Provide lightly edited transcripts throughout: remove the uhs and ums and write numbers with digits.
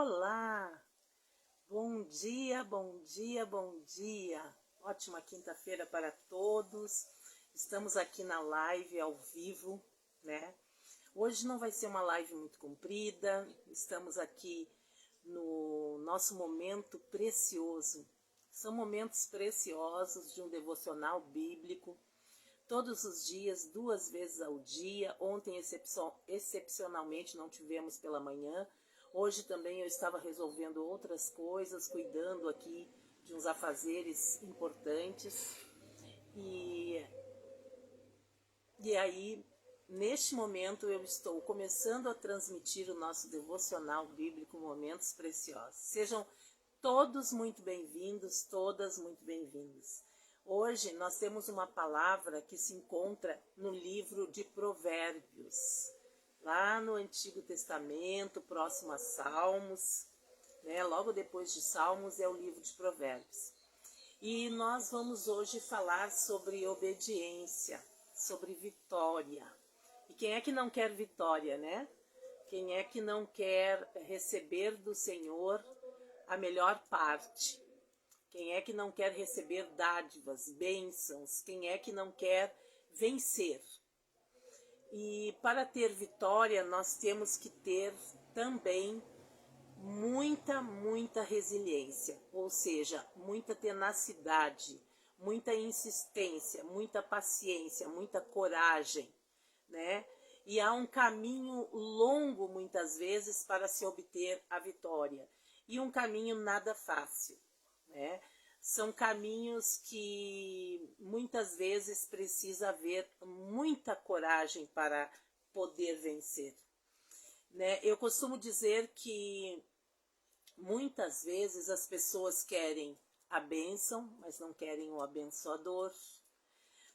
Olá! Bom dia, bom dia, bom dia! Ótima quinta-feira para todos. Estamos aqui na live ao vivo, né? Hoje não vai ser uma live muito comprida. Estamos aqui no nosso momento precioso. São momentos preciosos de um devocional bíblico. Todos os dias, 2 vezes ao dia. Ontem, excepcionalmente, não tivemos pela manhã. Hoje também eu estava resolvendo outras coisas, cuidando aqui de uns afazeres importantes. E aí, neste momento, eu estou começando a transmitir o nosso devocional bíblico Momentos Preciosos. Sejam todos muito bem-vindos, todas muito bem-vindas. Hoje nós temos uma palavra que se encontra no livro de Provérbios, lá no Antigo Testamento, próximo a Salmos, né? Logo depois de Salmos é o livro de Provérbios. E nós vamos hoje falar sobre obediência, sobre vitória. E quem é que não quer vitória, né? Quem é que não quer receber do Senhor a melhor parte? Quem é que não quer receber dádivas, bênçãos? Quem é que não quer vencer? E para ter vitória, nós temos que ter também muita resiliência, ou seja, muita tenacidade, muita insistência, muita paciência, muita coragem, né? E há um caminho longo, muitas vezes, para se obter a vitória. E um caminho nada fácil, né? São caminhos que muitas vezes precisa haver muita coragem para poder vencer, né? Eu costumo dizer que muitas vezes as pessoas querem a bênção, mas não querem o abençoador.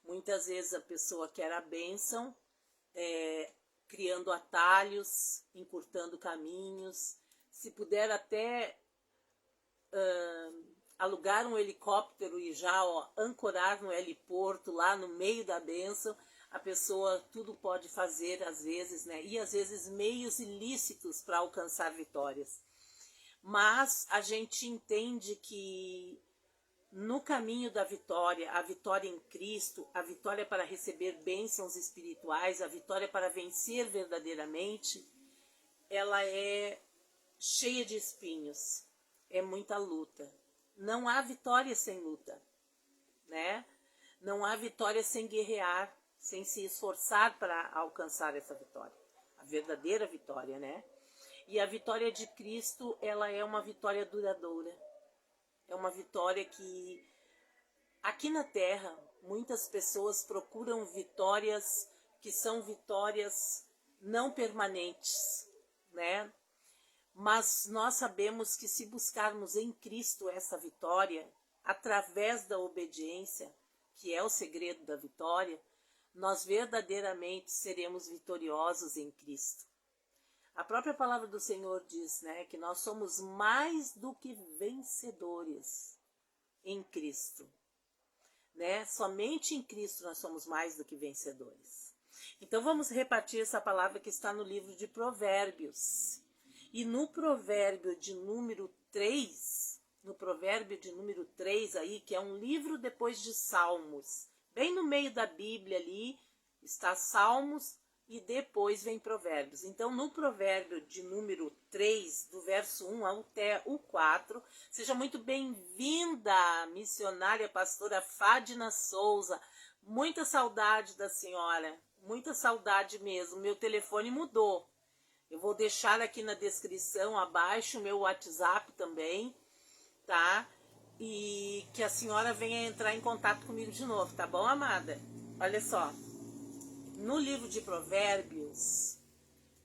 Muitas vezes a pessoa quer a bênção, criando atalhos, encurtando caminhos. Se puder até alugar um helicóptero e já ancorar no heliporto, lá no meio da bênção, a pessoa tudo pode fazer às vezes, né? E às vezes meios ilícitos para alcançar vitórias. Mas a gente entende que no caminho da vitória, a vitória em Cristo, a vitória para receber bênçãos espirituais, a vitória para vencer verdadeiramente, ela é cheia de espinhos, é muita luta. Não há vitória sem luta, né? Não há vitória sem guerrear, sem se esforçar para alcançar essa vitória, a verdadeira vitória, né? E a vitória de Cristo, ela é uma vitória duradoura. É uma vitória que, aqui na Terra, muitas pessoas procuram vitórias que são vitórias não permanentes, né? Mas nós sabemos que se buscarmos em Cristo essa vitória, através da obediência, que é o segredo da vitória, nós verdadeiramente seremos vitoriosos em Cristo. A própria palavra do Senhor diz, né, que nós somos mais do que vencedores em Cristo, né? Somente em Cristo nós somos mais do que vencedores. Então vamos repartir essa palavra que está no livro de Provérbios. E no provérbio de número 3, aí, que é um livro depois de Salmos, bem no meio da Bíblia ali, está Salmos e depois vem Provérbios. Então, no provérbio de número 3, do verso 1 até o 4, seja muito bem-vinda, missionária pastora Fadina Souza. Muita saudade da senhora, muita saudade mesmo. Meu telefone mudou. Eu vou deixar aqui na descrição abaixo o meu WhatsApp também, tá? E que a senhora venha entrar em contato comigo de novo, tá bom, amada? Olha só, no livro de Provérbios,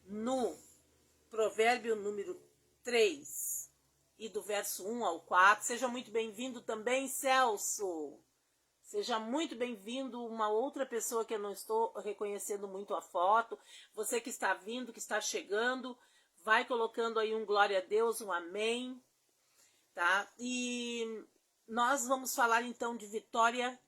no provérbio número 3 e do verso 1 ao 4, seja muito bem-vindo também, Celso. Seja muito bem-vindo, uma outra pessoa que eu não estou reconhecendo muito a foto. Você que está vindo, que está chegando, vai colocando aí um glória a Deus, um amém, tá? E nós vamos falar então de Vitória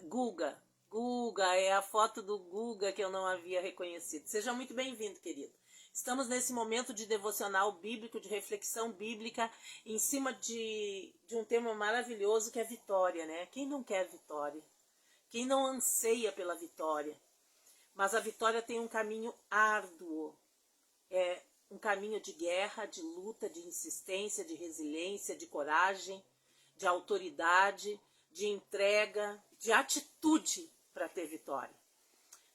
Guga. Guga, é a foto do Guga que eu não havia reconhecido. Seja muito bem-vindo, querido. Estamos nesse momento de devocional bíblico, de reflexão bíblica, em cima de um tema maravilhoso que é vitória, né? Quem não quer vitória? Quem não anseia pela vitória? Mas a vitória tem um caminho árduo, é um caminho de guerra, de luta, de insistência, de resiliência, de coragem, de autoridade, de entrega, de atitude para ter vitória,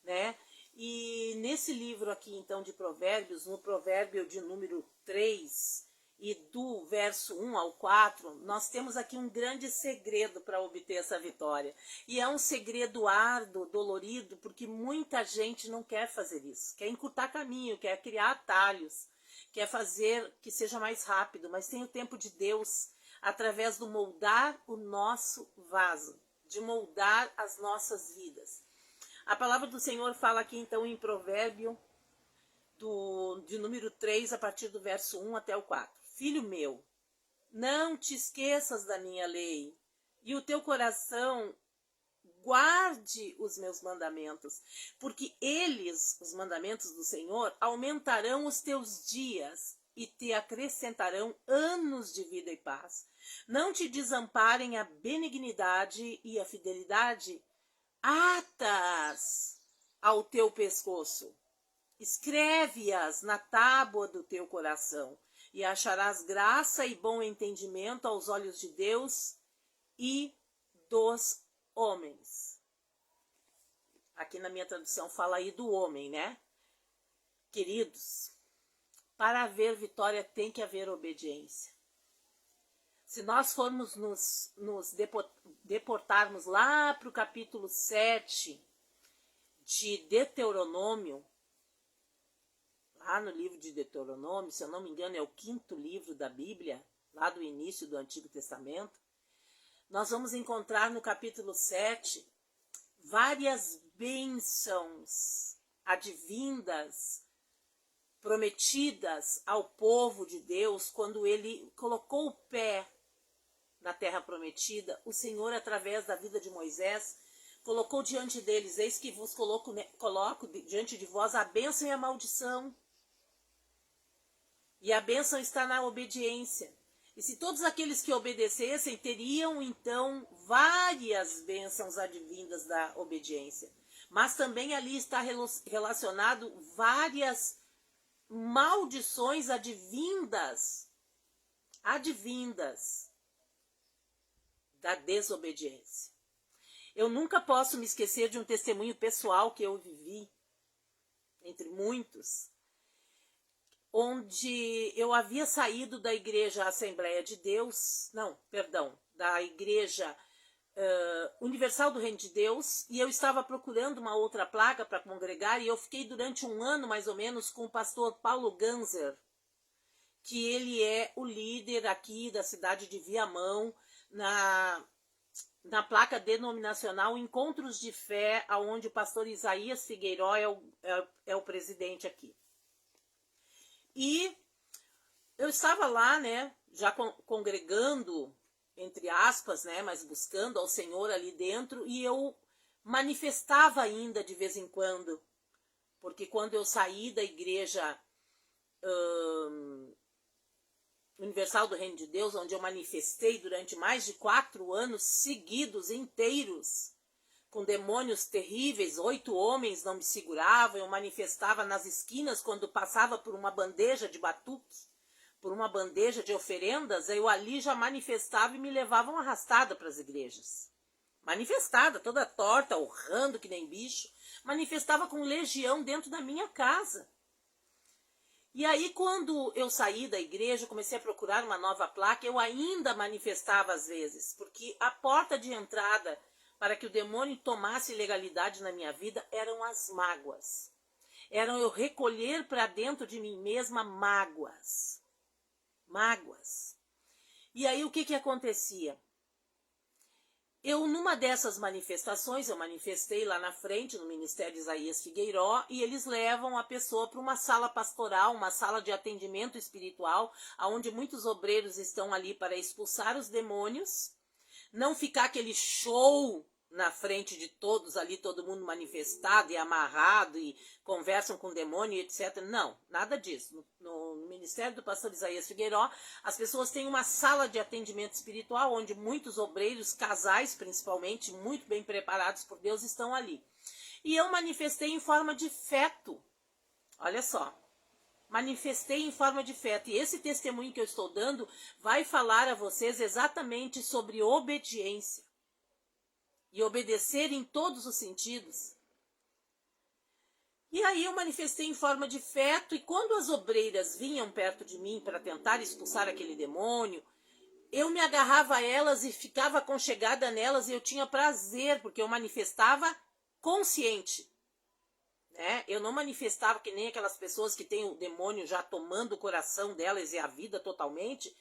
né? E nesse livro aqui, então, de Provérbios, no provérbio de número 3 e do verso 1 ao 4, nós temos aqui um grande segredo para obter essa vitória. E é um segredo árduo, dolorido, porque muita gente não quer fazer isso. Quer encurtar caminho, quer criar atalhos, quer fazer que seja mais rápido, mas tem o tempo de Deus, através do moldar o nosso vaso, de moldar as nossas vidas. A palavra do Senhor fala aqui, então, em Provérbio, de número 3, a partir do verso 1 até o 4. Filho meu, não te esqueças da minha lei, e o teu coração guarde os meus mandamentos, porque eles, os mandamentos do Senhor, aumentarão os teus dias e te acrescentarão anos de vida e paz. Não te desamparem a benignidade e a fidelidade, atas ao teu pescoço, escreve-as na tábua do teu coração, e acharás graça e bom entendimento aos olhos de Deus e dos homens. Aqui na minha tradução fala aí do homem, né? Queridos, para haver vitória tem que haver obediência. Se nós formos nos deportarmos lá para o capítulo 7 de Deuteronômio, lá no livro de Deuteronômio, se eu não me engano é o 5º livro da Bíblia, lá do início do Antigo Testamento, nós vamos encontrar no capítulo 7 várias bênçãos advindas, prometidas ao povo de Deus quando ele colocou o pé na terra prometida. O Senhor, através da vida de Moisés, colocou diante deles: eis que vos coloco diante de vós a bênção e a maldição. E a bênção está na obediência. E se todos aqueles que obedecessem teriam, então, várias bênçãos advindas da obediência. Mas também ali está relacionado várias maldições advindas da desobediência. Eu nunca posso me esquecer de um testemunho pessoal que eu vivi, entre muitos, onde eu havia saído da igreja Assembleia de Deus, da igreja Universal do Reino de Deus, e eu estava procurando uma outra placa para congregar, e eu fiquei durante um ano, mais ou menos, com o pastor Paulo Ganzer, que ele é o líder aqui da cidade de Viamão, na placa denominacional Encontros de Fé, onde o pastor Isaías Figueiró é o presidente aqui. E eu estava lá, né, já congregando, entre aspas, né, mas buscando ao Senhor ali dentro, e eu manifestava ainda de vez em quando, porque quando eu saí da igreja Universal do Reino de Deus, onde eu manifestei durante mais de 4 anos seguidos, inteiros, com demônios terríveis, 8 homens não me seguravam, eu manifestava nas esquinas quando passava por uma bandeja de batuque, por uma bandeja de oferendas, eu ali já manifestava e me levavam arrastada para as igrejas. Manifestada, toda torta, urrando que nem bicho, manifestava com legião dentro da minha casa. E aí, quando eu saí da igreja, comecei a procurar uma nova placa, eu ainda manifestava às vezes, porque a porta de entrada para que o demônio tomasse legalidade na minha vida eram as mágoas. Eram eu recolher para dentro de mim mesma mágoas. Mágoas. E aí, o que acontecia? Eu, numa dessas manifestações, eu manifestei lá na frente, no Ministério de Isaías Figueiró, e eles levam a pessoa para uma sala pastoral, uma sala de atendimento espiritual, onde muitos obreiros estão ali para expulsar os demônios, não ficar aquele show, na frente de todos ali, todo mundo manifestado e amarrado e conversam com o demônio, etc. Não, nada disso. No Ministério do Pastor Isaías Figueiró, as pessoas têm uma sala de atendimento espiritual onde muitos obreiros, casais principalmente, muito bem preparados por Deus, estão ali. E eu manifestei em forma de feto. Olha só. Manifestei em forma de feto. E esse testemunho que eu estou dando vai falar a vocês exatamente sobre obediência. E obedecer em todos os sentidos. E aí eu manifestei em forma de feto, e quando as obreiras vinham perto de mim para tentar expulsar aquele demônio, eu me agarrava a elas e ficava aconchegada nelas, e eu tinha prazer, porque eu manifestava consciente. Né? Eu não manifestava que nem aquelas pessoas que têm o demônio já tomando o coração delas e a vida totalmente.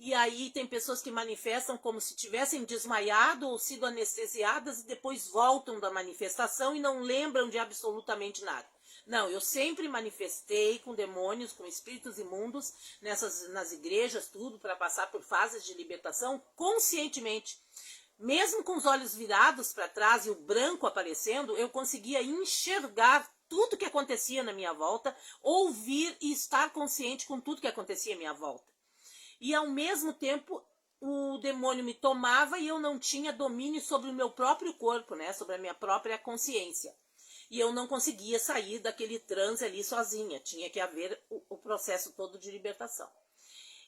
E aí tem pessoas que manifestam como se tivessem desmaiado ou sido anestesiadas e depois voltam da manifestação e não lembram de absolutamente nada. Não, eu sempre manifestei com demônios, com espíritos imundos, nas igrejas, tudo, para passar por fases de libertação conscientemente. Mesmo com os olhos virados para trás e o branco aparecendo, eu conseguia enxergar tudo que acontecia na minha volta, ouvir e estar consciente com tudo que acontecia à minha volta. E ao mesmo tempo o demônio me tomava e eu não tinha domínio sobre o meu próprio corpo, né? Sobre a minha própria consciência. E eu não conseguia sair daquele transe ali sozinha. Tinha que haver o processo todo de libertação.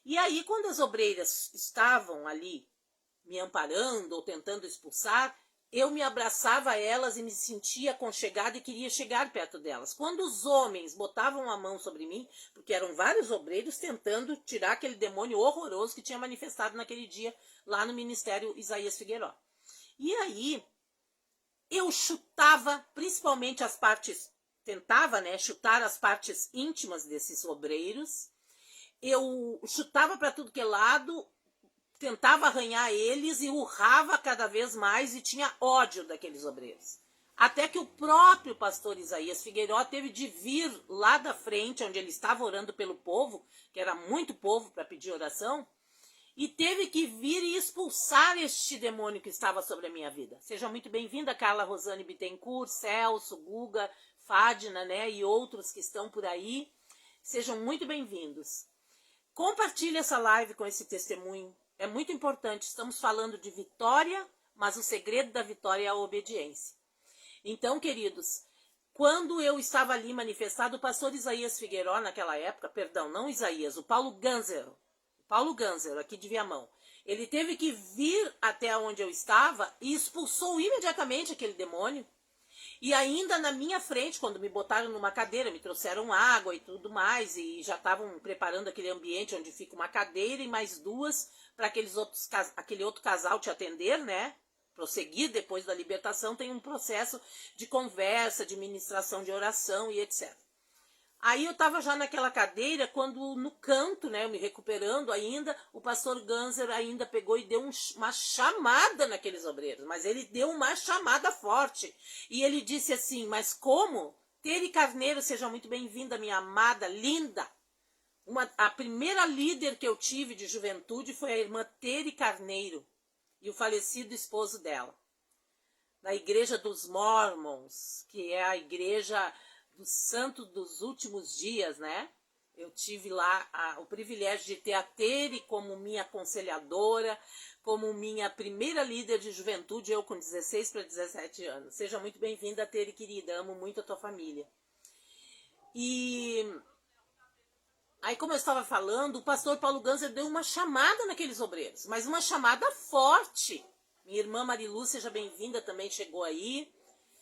E aí, quando as obreiras estavam ali me amparando ou tentando expulsar, eu me abraçava a elas e me sentia aconchegada e queria chegar perto delas. Quando os homens botavam a mão sobre mim, porque eram vários obreiros tentando tirar aquele demônio horroroso que tinha manifestado naquele dia lá no Ministério Isaías Figueiró. E aí, eu chutava principalmente as partes, tentava, né, chutar as partes íntimas desses obreiros. Eu chutava para tudo que é lado, tentava arranhar eles e urrava cada vez mais e tinha ódio daqueles obreiros. Até que o próprio pastor Isaías Figueiró teve de vir lá da frente, onde ele estava orando pelo povo, que era muito povo para pedir oração, e teve que vir e expulsar este demônio que estava sobre a minha vida. Seja muito bem-vinda, Carla Rosane Bittencourt, Celso, Guga, Fadna, né, e outros que estão por aí. Sejam muito bem-vindos. Compartilhe essa live com esse testemunho. É muito importante, estamos falando de vitória, mas o segredo da vitória é a obediência. Então, queridos, quando eu estava ali manifestado, o pastor Isaías Figueiró, naquela época, perdão, não Isaías, o Paulo Ganzero, aqui de Viamão, ele teve que vir até onde eu estava e expulsou imediatamente aquele demônio. E ainda na minha frente, quando me botaram numa cadeira, me trouxeram água e tudo mais, e já estavam preparando aquele ambiente onde fica uma cadeira e mais duas para aquele outro casal te atender, né? Prosseguir depois da libertação, tem um processo de conversa, de ministração de oração e etc. Aí eu estava já naquela cadeira, quando no canto, né, eu me recuperando ainda, o pastor Ganzer ainda pegou e deu uma chamada naqueles obreiros, mas ele deu uma chamada forte. E ele disse assim, mas como? Tere Carneiro, seja muito bem-vinda, minha amada, linda. A primeira líder que eu tive de juventude foi a irmã Tere Carneiro e o falecido esposo dela. Na igreja dos Mormons, que é a igreja do santo dos últimos dias, né? Eu tive lá o privilégio de ter a Tere como minha aconselhadora, como minha primeira líder de juventude, eu com 16 para 17 anos. Seja muito bem-vinda, Tere, querida, amo muito a tua família. E aí, como eu estava falando, o pastor Paulo Ganzer deu uma chamada naqueles obreiros, mas uma chamada forte. Minha irmã Marilu, seja bem-vinda, também chegou aí.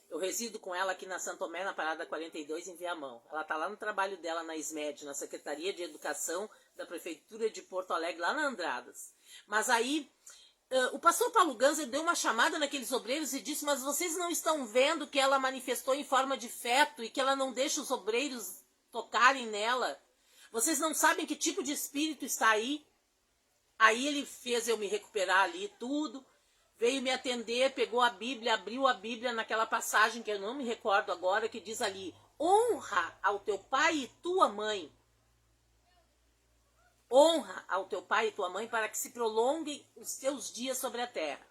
Eu resido com ela aqui na Santo Tomé, na Parada 42, em Viamão. Ela está lá no trabalho dela na SMED, na Secretaria de Educação da Prefeitura de Porto Alegre, lá na Andradas. Mas aí, o pastor Paulo Ganzer deu uma chamada naqueles obreiros e disse, mas vocês não estão vendo que ela manifestou em forma de feto e que ela não deixa os obreiros tocarem nela? Vocês não sabem que tipo de espírito está aí? Aí ele fez eu me recuperar ali, tudo. Veio me atender, pegou a Bíblia, abriu a Bíblia naquela passagem que eu não me recordo agora, que diz ali, honra ao teu pai e tua mãe. Honra ao teu pai e tua mãe para que se prolonguem os teus dias sobre a terra.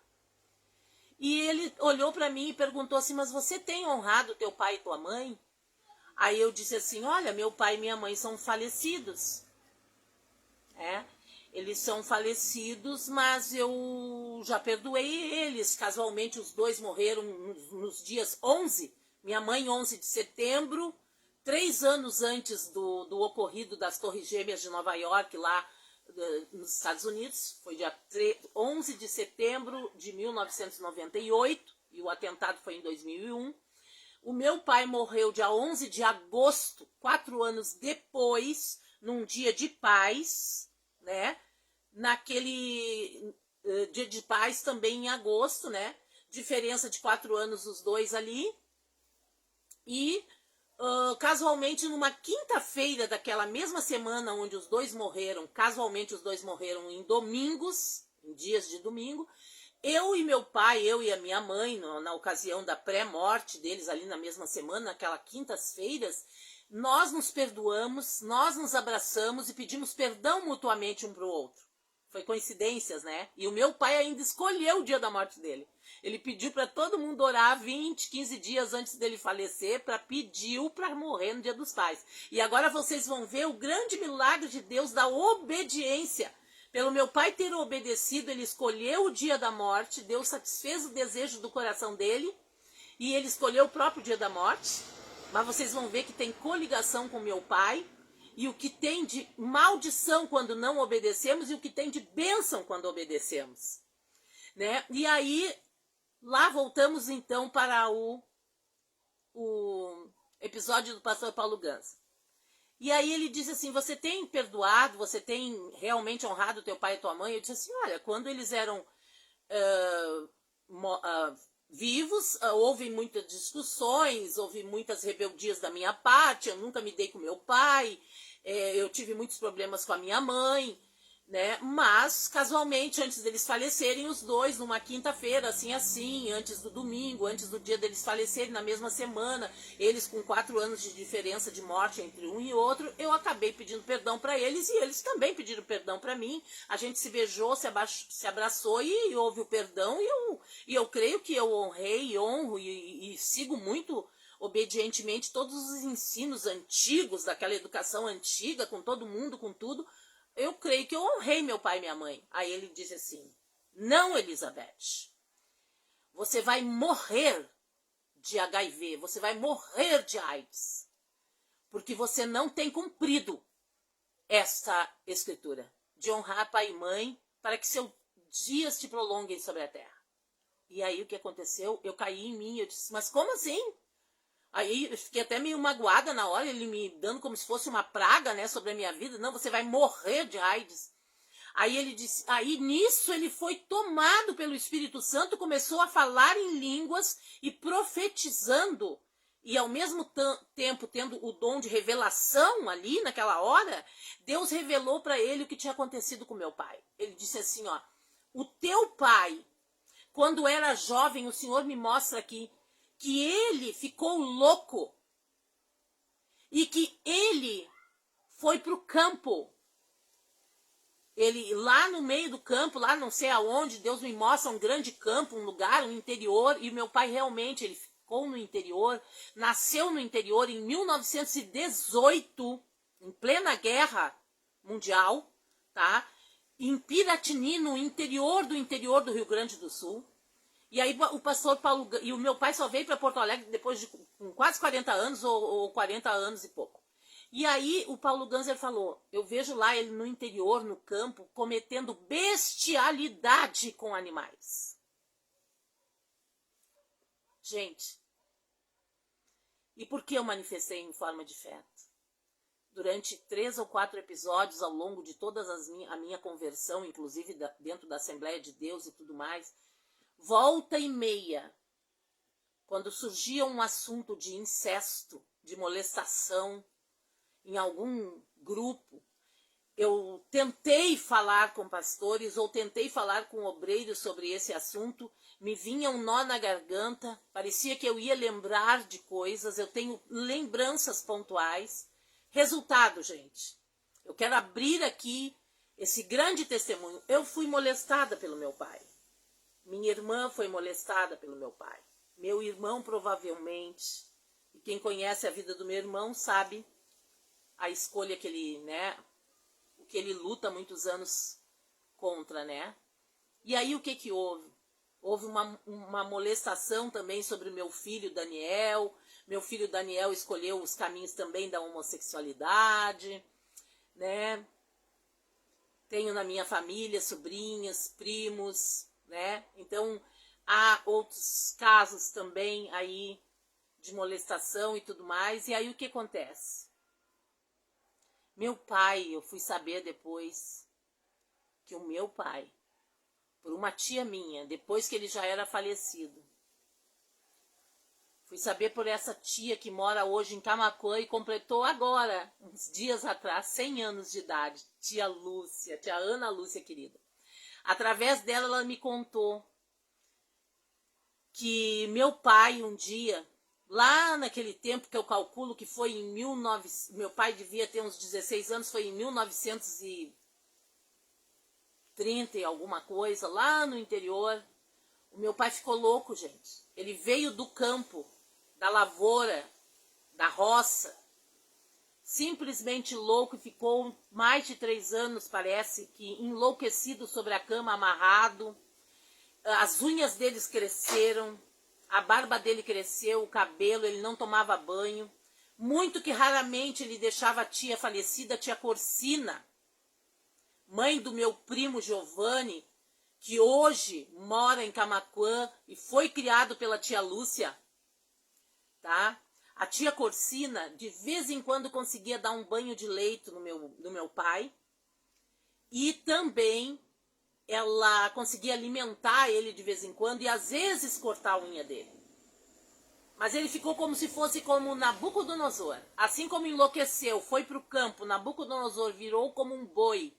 E ele olhou para mim e perguntou assim, mas você tem honrado teu pai e tua mãe? Aí eu disse assim, olha, meu pai e minha mãe são falecidos. Eles são falecidos, mas eu já perdoei eles. Casualmente os dois morreram nos dias 11, minha mãe 11 de setembro, 3 anos antes do ocorrido das Torres Gêmeas de Nova York, lá nos Estados Unidos. Foi dia 11 de setembro de 1998 e o atentado foi em 2001. O meu pai morreu dia 11 de agosto, 4 anos depois, num dia de paz, né? Naquele dia de paz também em agosto, né? Diferença de 4 anos os dois ali. E casualmente numa quinta-feira daquela mesma semana onde os dois morreram, casualmente os dois morreram em domingos, em dias de domingo, eu e meu pai, eu e a minha mãe, na ocasião da pré-morte deles ali na mesma semana, naquelas quintas-feiras, nós nos perdoamos, nós nos abraçamos e pedimos perdão mutuamente um para o outro. Foi coincidências, né? E o meu pai ainda escolheu o dia da morte dele. Ele pediu para todo mundo orar 20, 15 dias antes dele falecer, pediu para morrer no dia dos pais. E agora vocês vão ver o grande milagre de Deus da obediência. Pelo meu pai ter obedecido, ele escolheu o dia da morte, Deus satisfez o desejo do coração dele, e ele escolheu o próprio dia da morte. Mas vocês vão ver que tem coligação com meu pai, e o que tem de maldição quando não obedecemos, e o que tem de bênção quando obedecemos. Né? E aí, lá voltamos então para o episódio do pastor Paulo Gans. E aí ele disse assim, você tem perdoado, você tem realmente honrado teu pai e tua mãe? Eu disse assim, olha, quando eles eram vivos, houve muitas discussões, houve muitas rebeldias da minha parte, eu nunca me dei com meu pai, eu tive muitos problemas com a minha mãe, né? Mas, casualmente, antes deles falecerem, os dois, numa quinta-feira, assim, antes do domingo, antes do dia deles falecerem, na mesma semana, eles com 4 anos de diferença de morte entre um e outro, eu acabei pedindo perdão para eles, e eles também pediram perdão para mim. A gente se beijou, se abraçou, e houve o perdão, e eu creio que eu honrei, honro e sigo muito obedientemente todos os ensinos antigos, daquela educação antiga, com todo mundo, com tudo. Eu creio que eu honrei meu pai e minha mãe. Aí ele disse assim, não, Elizabeth, você vai morrer de HIV, você vai morrer de AIDS, porque você não tem cumprido esta escritura de honrar pai e mãe para que seus dias te prolonguem sobre a terra. E aí o que aconteceu? Eu caí em mim, eu disse, mas como assim? Aí eu fiquei até meio magoada na hora, ele me dando como se fosse uma praga, né, sobre a minha vida. Não, você vai morrer de AIDS. Aí ele disse, aí nisso ele foi tomado pelo Espírito Santo, começou a falar em línguas e profetizando, e ao mesmo tempo tendo o dom de revelação ali naquela hora, Deus revelou para ele o que tinha acontecido com meu pai. Ele disse assim, ó, o teu pai, quando era jovem, o Senhor me mostra aqui, que ele ficou louco e que ele foi para o campo. Ele lá no meio do campo, lá não sei aonde, Deus me mostra um grande campo, um lugar, um interior, e meu pai realmente, ele ficou no interior, nasceu no interior em 1918, em plena guerra mundial, tá? Em Piratini, no interior do Rio Grande do Sul. E aí o pastor Paulo, e o meu pai só veio para Porto Alegre depois de com quase 40 anos ou 40 anos e pouco. E aí o Paulo Ganser falou, eu vejo lá ele no interior, no campo, cometendo bestialidade com animais. Gente, e por que eu manifestei em forma de feto? Durante 3 ou 4 episódios ao longo de toda a minha conversão, inclusive dentro da Assembleia de Deus e tudo mais, volta e meia, quando surgia um assunto de incesto, de molestação em algum grupo, eu tentei falar com pastores ou tentei falar com obreiros sobre esse assunto, me vinha um nó na garganta, parecia que eu ia lembrar de coisas, eu tenho lembranças pontuais. Resultado, gente, eu quero abrir aqui esse grande testemunho. Eu fui molestada pelo meu pai. Minha irmã foi molestada pelo meu pai. Meu irmão provavelmente, e quem conhece a vida do meu irmão sabe a escolha que ele, né, o que ele luta há muitos anos contra, né? E aí o que que houve? Houve uma molestação também sobre o meu filho Daniel. Meu filho Daniel escolheu os caminhos também da homossexualidade, né? Tenho na minha família sobrinhas, primos, né? Então, há outros casos também aí de molestação e tudo mais. E aí o que acontece? Meu pai, eu fui saber depois que o meu pai, por uma tia minha, depois que ele já era falecido, fui saber por essa tia que mora hoje em Camaquã e completou agora, uns dias atrás, 100 anos de idade. Tia Lúcia, tia Ana Lúcia, querida. Através dela, ela me contou que meu pai, um dia, lá naquele tempo que eu calculo que foi em 19... Meu pai devia ter uns 16 anos, foi em 1930 e alguma coisa, lá no interior. O meu pai ficou louco, gente. Ele veio do campo, da lavoura, da roça, simplesmente louco e ficou mais de 3 anos, parece que enlouquecido sobre a cama, amarrado. As unhas deles cresceram, a barba dele cresceu, o cabelo, ele não tomava banho. Muito que raramente ele deixava a tia falecida, a tia Corsina, mãe do meu primo Giovanni, que hoje mora em Camaquã e foi criado pela tia Lúcia, tá? A tia Corsina, de vez em quando, conseguia dar um banho de leito no meu pai. E também ela conseguia alimentar ele de vez em quando e às vezes cortar a unha dele. Mas ele ficou como se fosse como Nabucodonosor. Assim como enlouqueceu, foi para o campo, Nabucodonosor virou como um boi,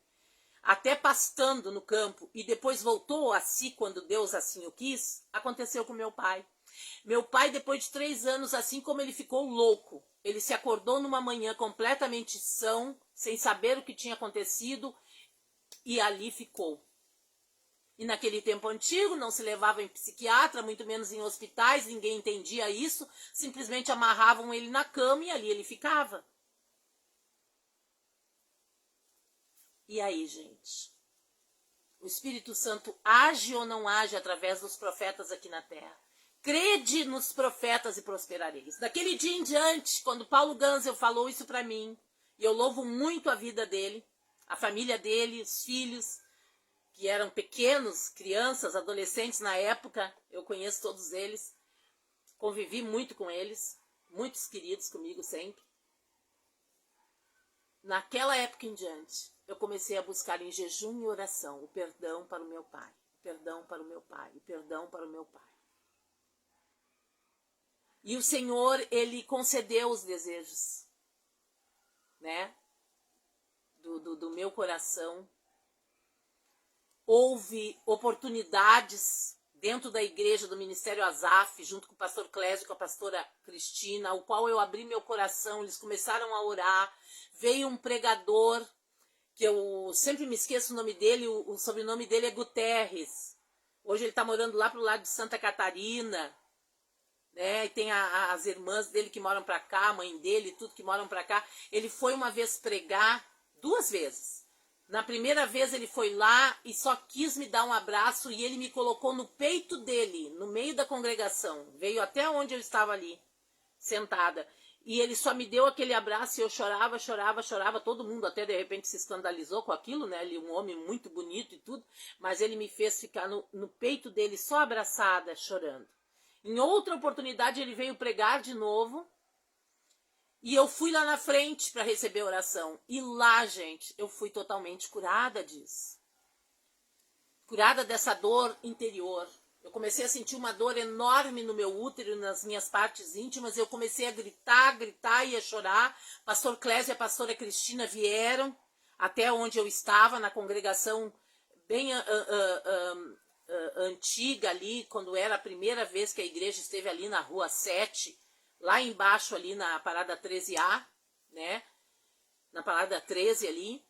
até pastando no campo, e depois voltou a si quando Deus assim o quis, aconteceu com meu pai. Meu pai, depois de 3 anos, assim como ele ficou louco, ele se acordou numa manhã completamente são, sem saber o que tinha acontecido, e ali ficou. E naquele tempo antigo não se levava em psiquiatra, muito menos em hospitais, ninguém entendia isso, simplesmente amarravam ele na cama e ali ele ficava. E aí, gente? O Espírito Santo age ou não age através dos profetas aqui na terra? Crede nos profetas e prosperareis. Daquele dia em diante, quando Paulo Ganzel falou isso para mim, e eu louvo muito a vida dele, a família dele, os filhos, que eram pequenos, crianças, adolescentes na época, eu conheço todos eles, convivi muito com eles, muitos queridos comigo sempre. Naquela época em diante, eu comecei a buscar em jejum e oração o perdão para o meu pai, o perdão para o meu pai, o perdão para o meu pai. E o Senhor, ele concedeu os desejos, né, do meu coração. Houve oportunidades dentro da igreja do Ministério Azaf, junto com o pastor Clésio e com a pastora Cristina, ao qual eu abri meu coração, eles começaram a orar. Veio um pregador, que eu sempre me esqueço o nome dele, o sobrenome dele é Guterres. Hoje ele está morando lá pro lado de Santa Catarina, né? E tem as irmãs dele que moram para cá, a mãe dele, tudo que moram para cá. Ele foi uma vez pregar, 2 vezes. Na primeira vez ele foi lá e só quis me dar um abraço e ele me colocou no peito dele, no meio da congregação. Veio até onde eu estava ali, sentada. E ele só me deu aquele abraço e eu chorava, chorava, chorava. Todo mundo até de repente se escandalizou com aquilo, né? Ele, um homem muito bonito e tudo. Mas ele me fez ficar no peito dele só abraçada, chorando. Em outra oportunidade ele veio pregar de novo. E eu fui lá na frente para receber a oração. E lá, gente, eu fui totalmente curada disso. Curada dessa dor interior. Eu comecei a sentir uma dor enorme no meu útero, nas minhas partes íntimas. Eu comecei a gritar e a chorar. Pastor Clésio e a pastora Cristina vieram até onde eu estava, na congregação bem antiga ali, quando era a primeira vez que a igreja esteve ali na Rua 7, lá embaixo ali na Parada 13A, né? Na Parada 13 ali.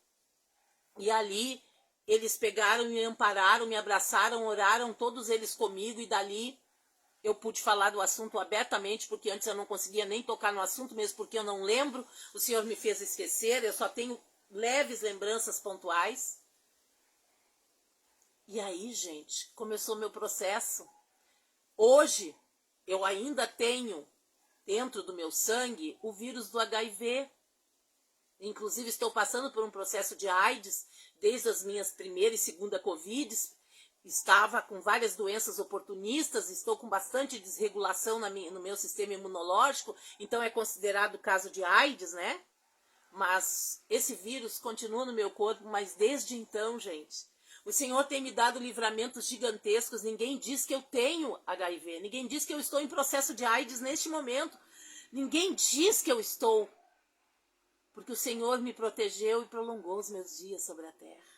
E ali eles pegaram, me ampararam, me abraçaram, oraram, todos eles comigo, e dali eu pude falar do assunto abertamente, porque antes eu não conseguia nem tocar no assunto, mesmo porque eu não lembro, o Senhor me fez esquecer, eu só tenho leves lembranças pontuais. E aí, gente, começou meu processo. Hoje, eu ainda tenho dentro do meu sangue o vírus do HIV. Inclusive, estou passando por um processo de AIDS desde as minhas primeira e segunda Covids. Estava com várias doenças oportunistas, estou com bastante desregulação no meu sistema imunológico, então é considerado caso de AIDS, né? Mas esse vírus continua no meu corpo, mas desde então, gente, o Senhor tem me dado livramentos gigantescos. Ninguém diz que eu tenho HIV, ninguém diz que eu estou em processo de AIDS neste momento, ninguém diz que eu estou, porque o Senhor me protegeu e prolongou os meus dias sobre a terra.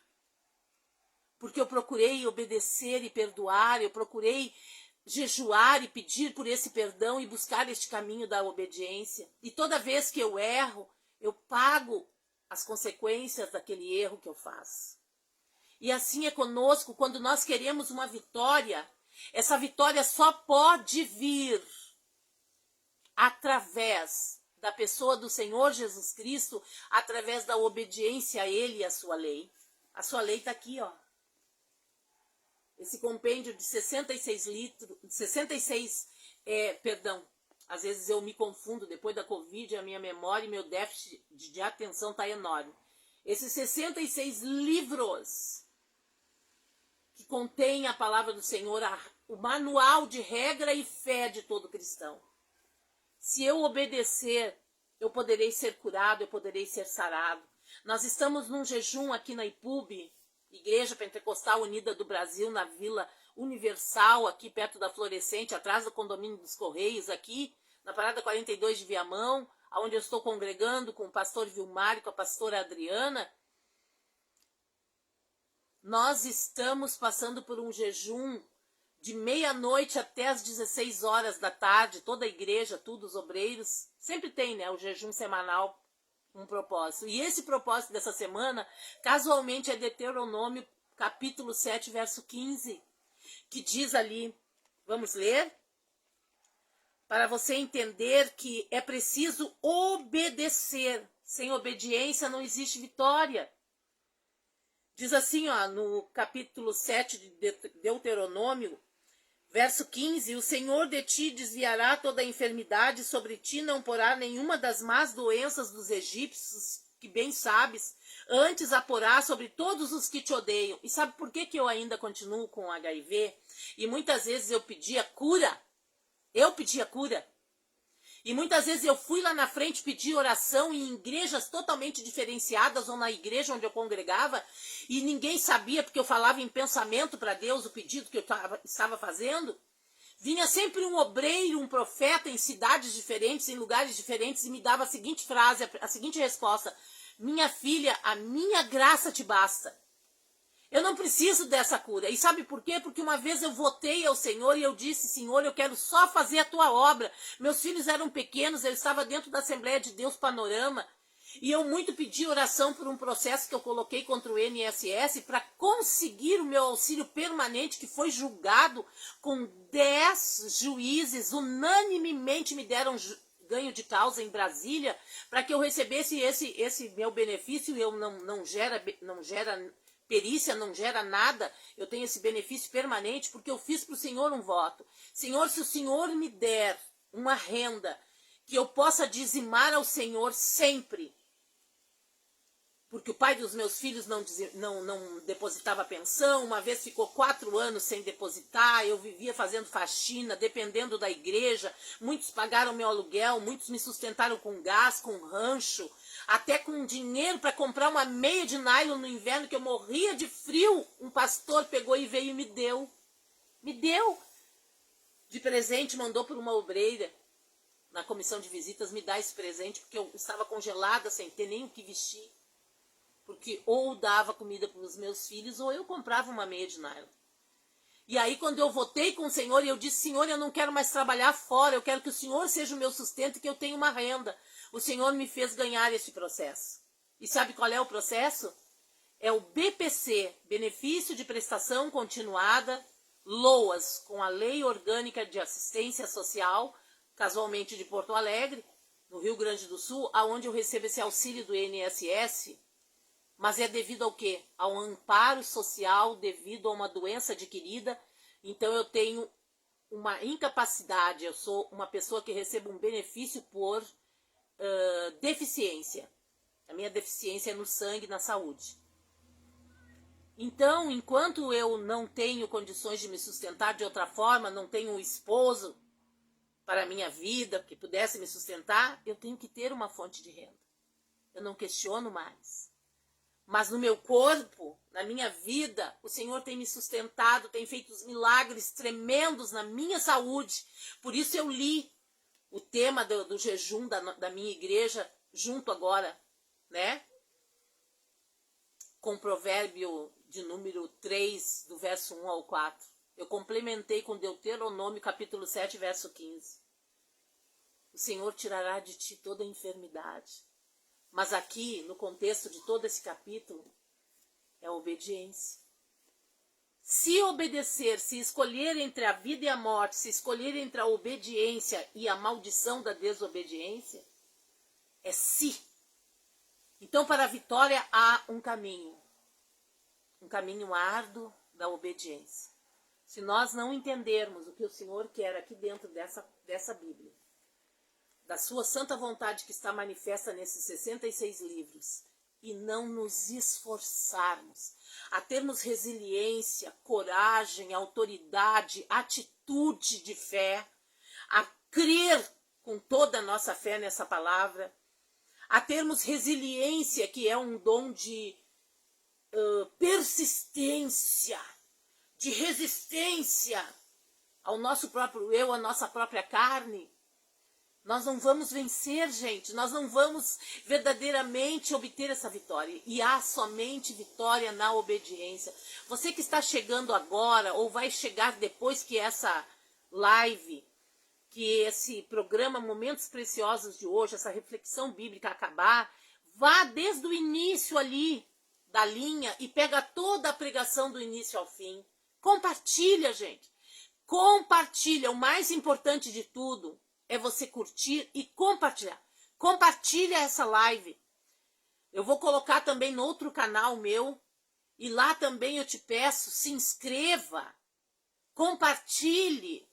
Porque eu procurei obedecer e perdoar, eu procurei jejuar e pedir por esse perdão e buscar este caminho da obediência. E toda vez que eu erro, eu pago as consequências daquele erro que eu faço. E assim é conosco, quando nós queremos uma vitória, essa vitória só pode vir através da pessoa do Senhor Jesus Cristo, através da obediência a Ele e a sua lei. A sua lei está aqui, ó. Esse compêndio de 66 litros, às vezes eu me confundo, depois da Covid, a minha memória e meu déficit de atenção está enorme. Esses 66 livros que contém a palavra do Senhor, o manual de regra e fé de todo cristão. Se eu obedecer, eu poderei ser curado, eu poderei ser sarado. Nós estamos num jejum aqui na IPUB, Igreja Pentecostal Unida do Brasil, na Vila Universal, aqui perto da Florescente, atrás do condomínio dos Correios, aqui na Parada 42 de Viamão, onde eu estou congregando com o pastor Vilmar e com a pastora Adriana. Nós estamos passando por um jejum de meia-noite até as 16 horas da tarde, toda a igreja, todos os obreiros, sempre tem, né, o jejum semanal, um propósito. E esse propósito dessa semana, casualmente, é Deuteronômio, capítulo 7, verso 15, que diz ali, vamos ler? Para você entender que é preciso obedecer. Sem obediência não existe vitória. Diz assim, ó, no capítulo 7 de Deuteronômio, verso 15, o Senhor de ti desviará toda a enfermidade, sobre ti não porá nenhuma das más doenças dos egípcios, que bem sabes, antes a porá sobre todos os que te odeiam. E sabe por que eu ainda continuo com HIV? E muitas vezes eu pedia cura. E muitas vezes eu fui lá na frente pedir oração em igrejas totalmente diferenciadas, ou na igreja onde eu congregava, e ninguém sabia, porque eu falava em pensamento para Deus o pedido que eu estava fazendo. Vinha sempre um obreiro, um profeta em cidades diferentes, em lugares diferentes, e me dava a seguinte frase, a seguinte resposta: minha filha, a minha graça te basta. Eu não preciso dessa cura. E sabe por quê? Porque uma vez eu votei ao Senhor e eu disse, Senhor, eu quero só fazer a tua obra. Meus filhos eram pequenos, eu estava dentro da Assembleia de Deus Panorama. E eu muito pedi oração por um processo que eu coloquei contra o INSS para conseguir o meu auxílio permanente, que foi julgado com 10 juízes, unanimemente me deram ganho de causa em Brasília, para que eu recebesse esse meu benefício. E eu não gera perícia, não gera nada, eu tenho esse benefício permanente, porque eu fiz para o Senhor um voto. Senhor, se o Senhor me der uma renda que eu possa dizimar ao Senhor sempre, porque o pai dos meus filhos não depositava pensão, uma vez ficou 4 anos sem depositar, eu vivia fazendo faxina, dependendo da igreja, muitos pagaram meu aluguel, muitos me sustentaram com gás, com rancho, até com dinheiro para comprar uma meia de nylon no inverno, que eu morria de frio, um pastor pegou e veio e me deu de presente, mandou por uma obreira na comissão de visitas me dar esse presente, porque eu estava congelada sem ter nem o que vestir, porque ou dava comida para os meus filhos ou eu comprava uma meia de nylon. E aí quando eu votei com o Senhor, eu disse, Senhor, eu não quero mais trabalhar fora, eu quero que o Senhor seja o meu sustento e que eu tenha uma renda. O Senhor me fez ganhar esse processo. E sabe qual é o processo? é o BPC, Benefício de Prestação Continuada, LOAS, com a Lei Orgânica de Assistência Social, casualmente de Porto Alegre, no Rio Grande do Sul, aonde eu recebo esse auxílio do INSS, mas é devido ao quê? Ao amparo social devido a uma doença adquirida. Então eu tenho uma incapacidade, eu sou uma pessoa que recebe um benefício por deficiência. A minha deficiência é no sangue, na saúde. Então, enquanto eu não tenho condições de me sustentar de outra forma, não tenho um esposo para a minha vida que pudesse me sustentar, eu tenho que ter uma fonte de renda. Eu não questiono mais. Mas no meu corpo, na minha vida, o Senhor tem me sustentado, tem feito os milagres tremendos na minha saúde. Por isso eu li o tema do jejum da minha igreja junto agora, né? Com o provérbio de número 3, do verso 1 ao 4. Eu complementei com Deuteronômio, capítulo 7, verso 15. O Senhor tirará de ti toda a enfermidade. Mas aqui, no contexto de todo esse capítulo, é a obediência. Se obedecer, se escolher entre a vida e a morte, se escolher entre a obediência e a maldição da desobediência, é se. Então, para a vitória há um caminho árduo da obediência. Se nós não entendermos o que o Senhor quer aqui dentro dessa Bíblia, da sua santa vontade que está manifesta nesses 66 livros, e não nos esforçarmos a termos resiliência, coragem, autoridade, atitude de fé, a crer com toda a nossa fé nessa palavra, a termos resiliência, que é um dom de persistência, de resistência ao nosso próprio eu, à nossa própria carne, nós não vamos vencer, gente. Nós não vamos verdadeiramente obter essa vitória. E há somente vitória na obediência. Você que está chegando agora, ou vai chegar depois que essa live, que esse programa Momentos Preciosos de hoje, essa reflexão bíblica acabar, vá desde o início ali da linha e pega toda a pregação do início ao fim. Compartilha, gente. Compartilha. O mais importante de tudo é você curtir e compartilhar. Compartilha essa live. Eu vou colocar também no outro canal meu. E lá também eu te peço, se inscreva. Compartilhe.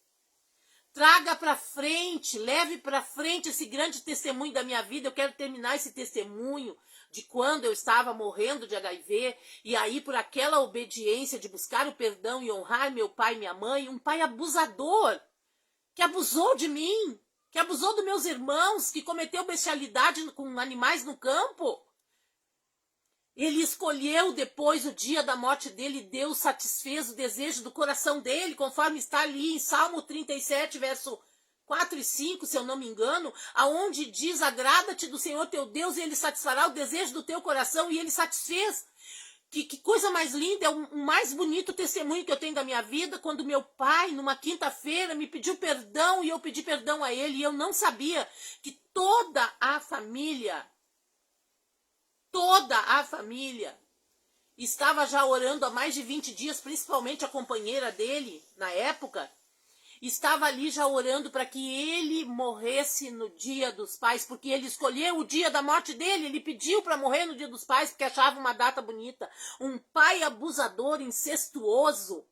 Traga para frente, leve para frente esse grande testemunho da minha vida. Eu quero terminar esse testemunho de quando eu estava morrendo de HIV. E aí, por aquela obediência de buscar o perdão e honrar meu pai e minha mãe, um pai abusador, que abusou de mim, que abusou dos meus irmãos, que cometeu bestialidade com animais no campo. Ele escolheu depois o dia da morte dele, Deus satisfez o desejo do coração dele, conforme está ali em Salmo 37, verso 4 e 5, se eu não me engano, aonde diz, agrada-te do Senhor teu Deus e ele satisfará o desejo do teu coração, e ele satisfez. Que coisa mais linda, é o mais bonito testemunho que eu tenho da minha vida, quando meu pai, numa quinta-feira, me pediu perdão e eu pedi perdão a ele, e eu não sabia que toda a família estava já orando há mais de 20 dias, principalmente a companheira dele, na época, estava ali já orando para que ele morresse no dia dos pais, porque ele escolheu o dia da morte dele, ele pediu para morrer no dia dos pais, porque achava uma data bonita. Um pai abusador, incestuoso,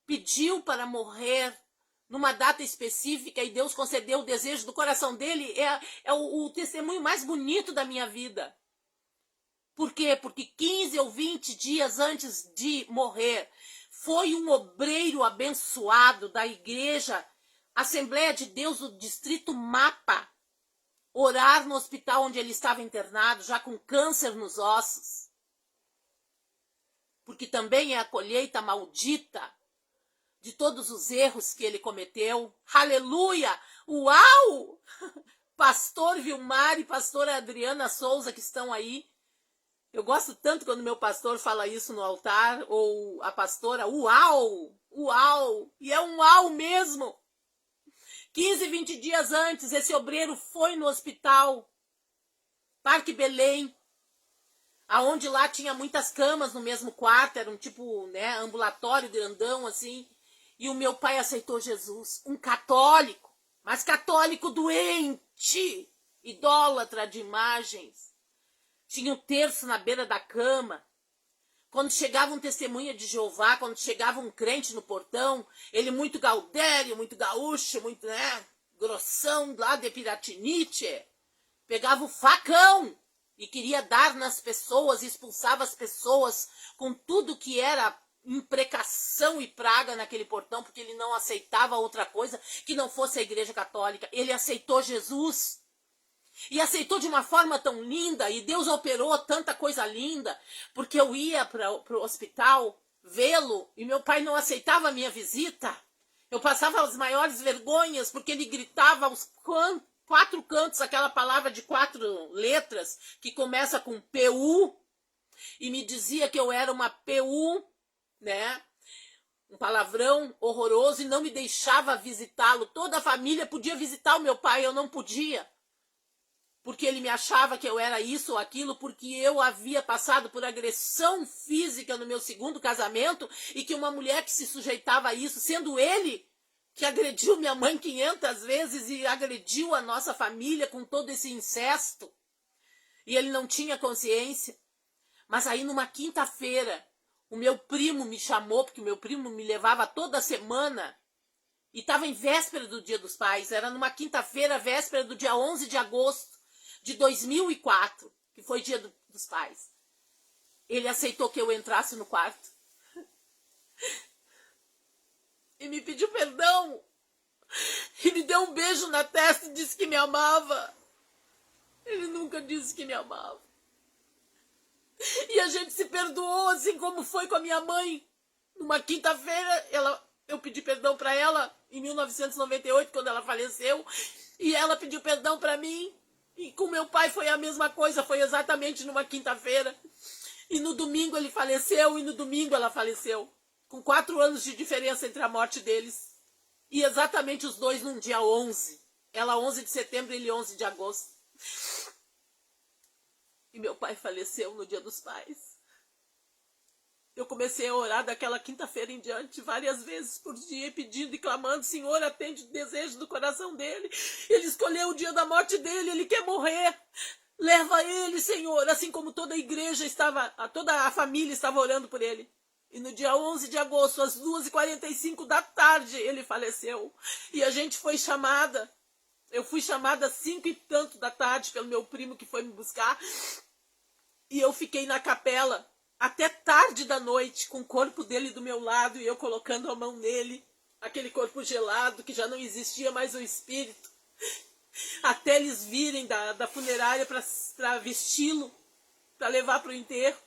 pediu para morrer numa data específica e Deus concedeu o desejo do coração dele. É o testemunho mais bonito da minha vida. Por quê? Porque 15 ou 20 dias antes de morrer, foi um obreiro abençoado da igreja Assembleia de Deus do Distrito Mapa orar no hospital onde ele estava internado, já com câncer nos ossos. Porque também é a colheita maldita de todos os erros que ele cometeu. Aleluia! Uau! Pastor Vilmar e pastora Adriana Souza que estão aí. Eu gosto tanto quando meu pastor fala isso no altar, ou a pastora, uau, uau, e é um uau mesmo. 15, 20 dias antes, esse obreiro foi no hospital, Parque Belém, aonde lá tinha muitas camas no mesmo quarto, era um tipo, né, ambulatório grandão assim, e o meu pai aceitou Jesus, um católico, mas católico doente, idólatra de imagens, tinha um terço na beira da cama. Quando chegava um testemunha de Jeová, quando chegava um crente no portão, ele muito gaudério, muito gaúcho, muito, né, grossão lá de Piratinite, pegava o facão e queria dar nas pessoas, expulsava as pessoas com tudo que era imprecação e praga naquele portão, porque ele não aceitava outra coisa que não fosse a Igreja Católica. Ele aceitou Jesus. E aceitou de uma forma tão linda, e Deus operou tanta coisa linda, porque eu ia para o hospital vê-lo, e meu pai não aceitava a minha visita. Eu passava as maiores vergonhas, porque ele gritava aos 4 cantos, aquela palavra de 4 letras, que começa com PU, e me dizia que eu era uma PU, né? Um palavrão horroroso, e não me deixava visitá-lo. Toda a família podia visitar o meu pai, eu não podia. Porque ele me achava que eu era isso ou aquilo, porque eu havia passado por agressão física no meu segundo casamento, e que uma mulher que se sujeitava a isso, sendo ele que agrediu minha mãe 500 vezes e agrediu a nossa família com todo esse incesto, e ele não tinha consciência. Mas aí numa quinta-feira, o meu primo me chamou, porque o meu primo me levava toda semana, e estava em véspera do Dia dos Pais, era numa quinta-feira, véspera do dia 11 de agosto, de 2004, que foi Dia dos Pais. Ele aceitou que eu entrasse no quarto. E me pediu perdão. E me deu um beijo na testa e disse que me amava. Ele nunca disse que me amava. E a gente se perdoou, assim como foi com a minha mãe. Numa quinta-feira, eu pedi perdão para ela, em 1998, quando ela faleceu. E ela pediu perdão para mim. E com meu pai foi a mesma coisa, foi exatamente numa quinta-feira. E no domingo ele faleceu, e no domingo ela faleceu. Com 4 anos de diferença entre a morte deles. E exatamente os dois num dia 11. Ela 11 de setembro e ele 11 de agosto. E meu pai faleceu no Dia dos Pais. Eu comecei a orar daquela quinta-feira em diante, várias vezes por dia, pedindo e clamando: Senhor, atende o desejo do coração dele. Ele escolheu o dia da morte dele, ele quer morrer. Leva ele, Senhor, assim como toda a igreja estava, toda a família estava orando por ele. E no dia 11 de agosto, às 2h45 da tarde, ele faleceu. E a gente foi chamada. Eu fui chamada às 5 e tanto da tarde pelo meu primo que foi me buscar. E eu fiquei na capela até tarde da noite, com o corpo dele do meu lado e eu colocando a mão nele, aquele corpo gelado que já não existia mais o espírito, até eles virem da funerária para vesti-lo, para levar para o enterro.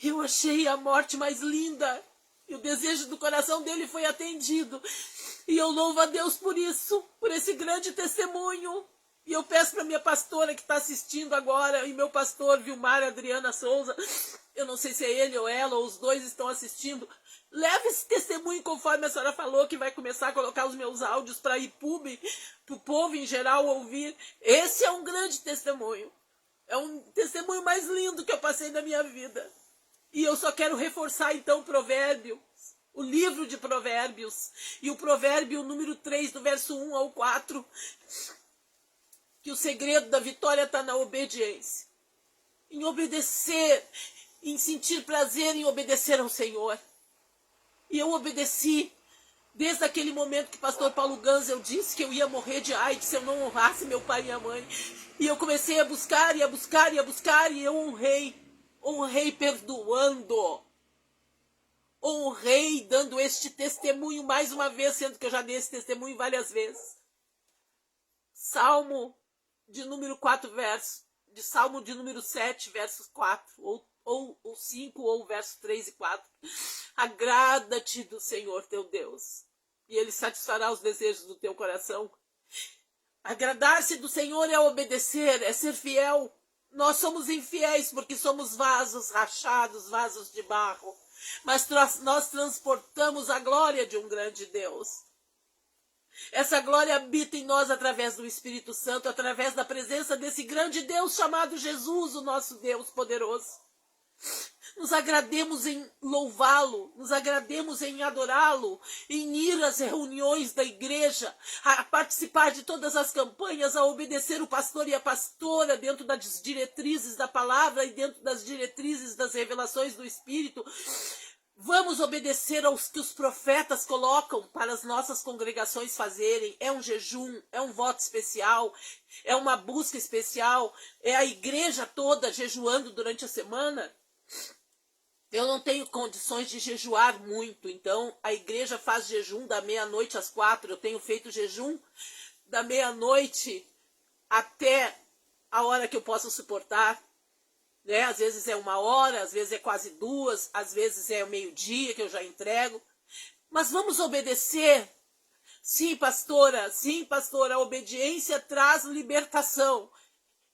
Eu achei a morte mais linda e o desejo do coração dele foi atendido. E eu louvo a Deus por isso, por esse grande testemunho. E eu peço para minha pastora que está assistindo agora, e meu pastor Vilmar Adriana Souza, eu não sei se é ele ou ela, ou os dois estão assistindo, leve esse testemunho conforme a senhora falou, que vai começar a colocar os meus áudios para ir para o povo em geral ouvir. Esse é um grande testemunho. É um testemunho mais lindo que eu passei na minha vida. E eu só quero reforçar então Provérbios, o livro de Provérbios, e o provérbio número 3, do verso 1 ao 4, que o segredo da vitória está na obediência, em obedecer, em sentir prazer em obedecer ao Senhor. E eu obedeci desde aquele momento que o pastor Paulo Ganzel disse que eu ia morrer de AIDS se eu não honrasse meu pai e minha mãe. E eu comecei a buscar, e a buscar, e a buscar, e eu honrei perdoando. Honrei dando este testemunho mais uma vez, sendo que eu já dei esse testemunho várias vezes. Salmo de número 4, verso, de Salmo de número 7, versos 4, ou 5, ou verso 3 e 4. Agrada-te do Senhor teu Deus, e Ele satisfará os desejos do teu coração. Agradar-se do Senhor é obedecer, é ser fiel. Nós somos infiéis porque somos vasos rachados, vasos de barro. Mas nós transportamos a glória de um grande Deus. Essa glória habita em nós através do Espírito Santo, através da presença desse grande Deus chamado Jesus, o nosso Deus poderoso. Nos agrademos em louvá-lo, nos agrademos em adorá-lo, em ir às reuniões da igreja, a participar de todas as campanhas, a obedecer o pastor e a pastora dentro das diretrizes da palavra e dentro das diretrizes das revelações do Espírito. Vamos obedecer aos que os profetas colocam para as nossas congregações fazerem. É um jejum, é um voto especial, é uma busca especial, é a igreja toda jejuando durante a semana. Eu não tenho condições de jejuar muito, então a igreja faz jejum da meia-noite às 4. Eu tenho feito jejum da meia-noite até a hora que eu possa suportar. Né? Às vezes é 1 hora, às vezes é quase 2, às vezes é o meio-dia que eu já entrego. Mas vamos obedecer. Sim, pastora, a obediência traz libertação.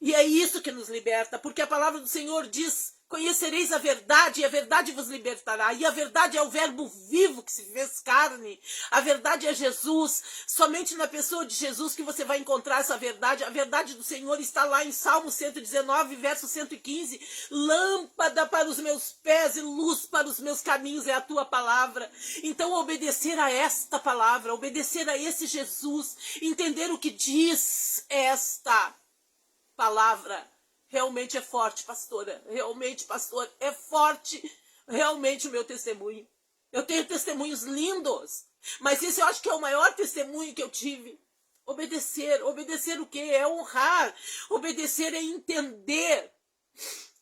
E é isso que nos liberta, porque a palavra do Senhor diz: conhecereis a verdade e a verdade vos libertará. E a verdade é o verbo vivo que se fez carne. A verdade é Jesus. Somente na pessoa de Jesus que você vai encontrar essa verdade. A verdade do Senhor está lá em Salmo 119, verso 115. Lâmpada para os meus pés e luz para os meus caminhos é a tua palavra. Então obedecer a esta palavra, obedecer a esse Jesus, entender o que diz esta palavra, realmente é forte, pastora. Realmente, pastor, é forte. Realmente o meu testemunho. Eu tenho testemunhos lindos. Mas esse eu acho que é o maior testemunho que eu tive. Obedecer. Obedecer o quê? É honrar. Obedecer é entender.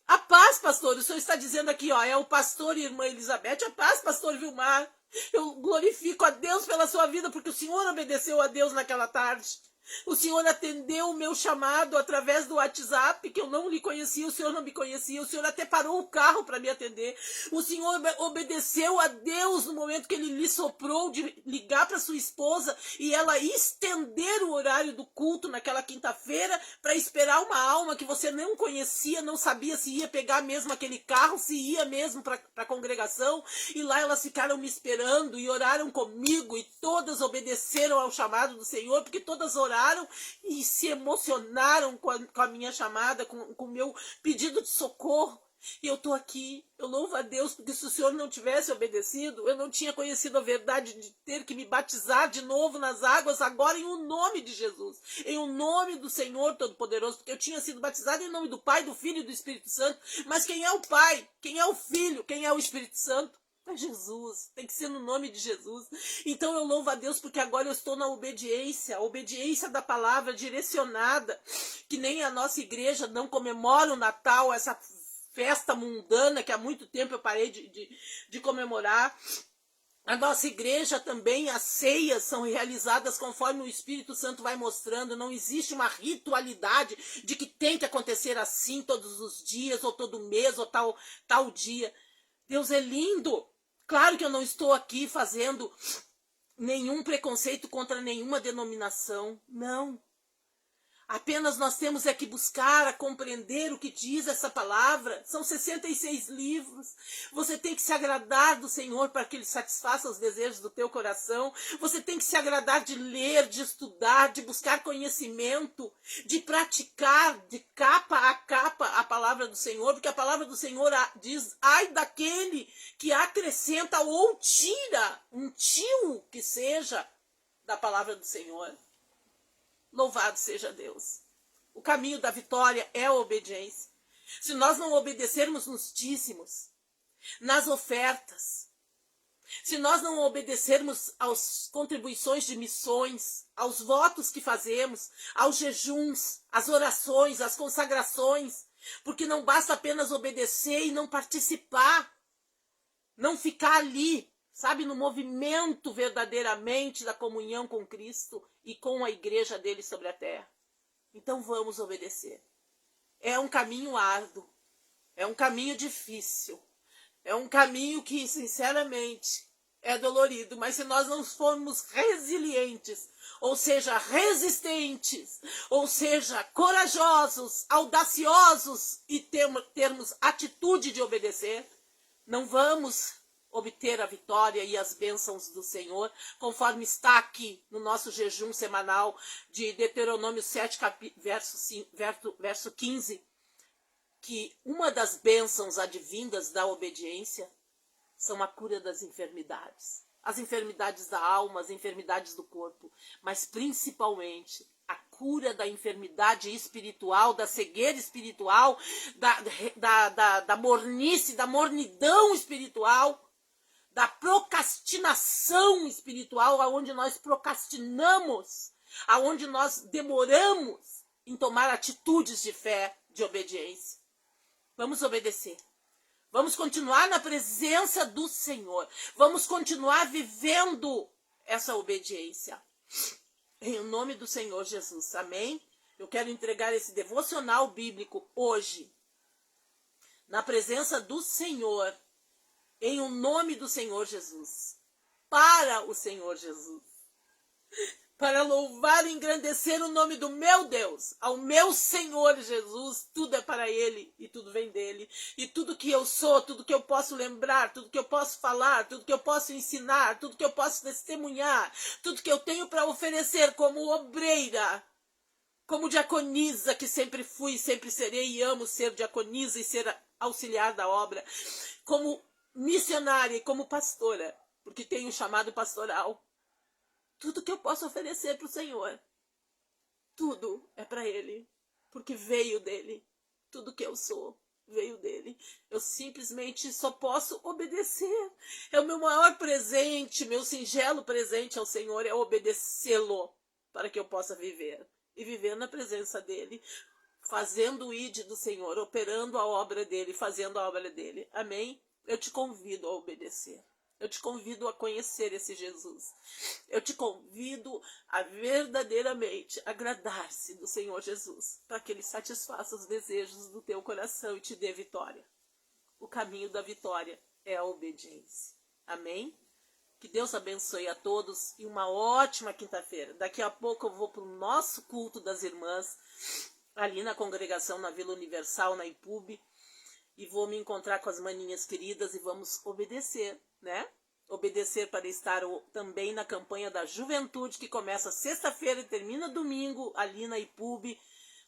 A paz, pastor. O senhor está dizendo aqui, ó, é o pastor e irmã Elizabeth. A paz, pastor Vilmar. Eu glorifico a Deus pela sua vida, porque o senhor obedeceu a Deus naquela tarde. O Senhor atendeu o meu chamado através do WhatsApp, que eu não lhe conhecia, o Senhor não me conhecia, o Senhor até parou o carro para me atender. O Senhor obedeceu a Deus no momento que Ele lhe soprou de ligar para sua esposa e ela estender o horário do culto naquela quinta-feira para esperar uma alma que você não conhecia, não sabia se ia pegar mesmo aquele carro, se ia mesmo para a congregação. E lá elas ficaram me esperando e oraram comigo e todas obedeceram ao chamado do Senhor, porque todas oraram e se emocionaram com a minha chamada, com o meu pedido de socorro. E eu estou aqui, eu louvo a Deus, porque se o Senhor não tivesse obedecido, eu não tinha conhecido a verdade de ter que me batizar de novo nas águas, agora em o nome de Jesus, em o nome do Senhor Todo-Poderoso, porque eu tinha sido batizada em nome do Pai, do Filho e do Espírito Santo. Mas quem é o Pai? Quem é o Filho? Quem é o Espírito Santo? É Jesus, tem que ser no nome de Jesus. Então eu louvo a Deus porque agora eu estou na obediência, a obediência da palavra direcionada, que nem a nossa igreja não comemora o Natal, essa festa mundana que há muito tempo eu parei de comemorar. A nossa igreja também, as ceias são realizadas conforme o Espírito Santo vai mostrando. Não existe uma ritualidade de que tem que acontecer assim todos os dias, ou todo mês, ou tal dia. Deus é lindo. Claro que eu não estou aqui fazendo nenhum preconceito contra nenhuma denominação. Não. Apenas nós temos é que buscar a compreender o que diz essa palavra. São 66 livros. Você tem que se agradar do Senhor para que Ele satisfaça os desejos do teu coração. Você tem que se agradar de ler, de estudar, de buscar conhecimento, de praticar de capa a capa a palavra do Senhor, porque a palavra do Senhor diz: ai daquele que acrescenta ou tira um tio que seja da palavra do Senhor. Louvado seja Deus. O caminho da vitória é a obediência. Se nós não obedecermos nos dízimos, nas ofertas, se nós não obedecermos às contribuições de missões, aos votos que fazemos, aos jejuns, às orações, às consagrações, porque não basta apenas obedecer e não participar, não ficar ali, sabe, no movimento verdadeiramente da comunhão com Cristo e com a igreja dele sobre a terra. Então vamos obedecer. É um caminho árduo, é um caminho difícil, é um caminho que, sinceramente, é dolorido, mas se nós não formos resilientes, ou seja, resistentes, ou seja, corajosos, audaciosos e termos atitude de obedecer, não vamos obter a vitória e as bênçãos do Senhor, conforme está aqui no nosso jejum semanal de Deuteronômio 7, verso 15, que uma das bênçãos advindas da obediência são a cura das enfermidades. As enfermidades da alma, as enfermidades do corpo, mas principalmente a cura da enfermidade espiritual, da cegueira espiritual, da mornice, da mornidão espiritual, da procrastinação espiritual, aonde nós procrastinamos, aonde nós demoramos em tomar atitudes de fé, de obediência. Vamos obedecer. Vamos continuar na presença do Senhor. Vamos continuar vivendo essa obediência. Em nome do Senhor Jesus. Amém? Eu quero entregar esse devocional bíblico hoje. Na presença do Senhor. Em o nome do Senhor Jesus. Para o Senhor Jesus. Para louvar e engrandecer o nome do meu Deus, ao meu Senhor Jesus, tudo é para Ele e tudo vem dEle. E tudo que eu sou, tudo que eu posso lembrar, tudo que eu posso falar, tudo que eu posso ensinar, tudo que eu posso testemunhar, tudo que eu tenho para oferecer como obreira, como diaconisa, que sempre fui, sempre serei e amo ser diaconisa e ser auxiliar da obra, como missionária e como pastora, porque tenho um chamado pastoral. Tudo que eu posso oferecer para o Senhor, tudo é para Ele, porque veio dEle. Tudo que eu sou veio dEle. Eu simplesmente só posso obedecer. É o meu maior presente, meu singelo presente ao Senhor é obedecê-lo, para que eu possa viver. E viver na presença dEle, fazendo o ide do Senhor, operando a obra dEle, fazendo a obra dEle. Amém? Eu te convido a obedecer. Eu te convido a conhecer esse Jesus. Eu te convido a verdadeiramente agradar-se do Senhor Jesus, para que Ele satisfaça os desejos do teu coração e te dê vitória. O caminho da vitória é a obediência. Amém? Que Deus abençoe a todos e uma ótima quinta-feira. Daqui a pouco eu vou para o nosso culto das irmãs, ali na congregação na Vila Universal, na IPUB, e vou me encontrar com as maninhas queridas e vamos obedecer, né? Obedecer para estar também na campanha da juventude, que começa sexta-feira e termina domingo, ali na IPUB,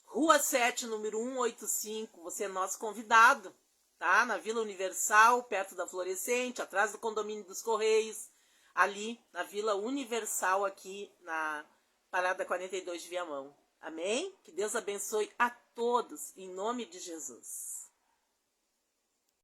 Rua 7, número 185. Você é nosso convidado, tá? Na Vila Universal, perto da Florescente, atrás do condomínio dos Correios, ali na Vila Universal, aqui na Parada 42 de Viamão. Amém? Que Deus abençoe a todos, em nome de Jesus.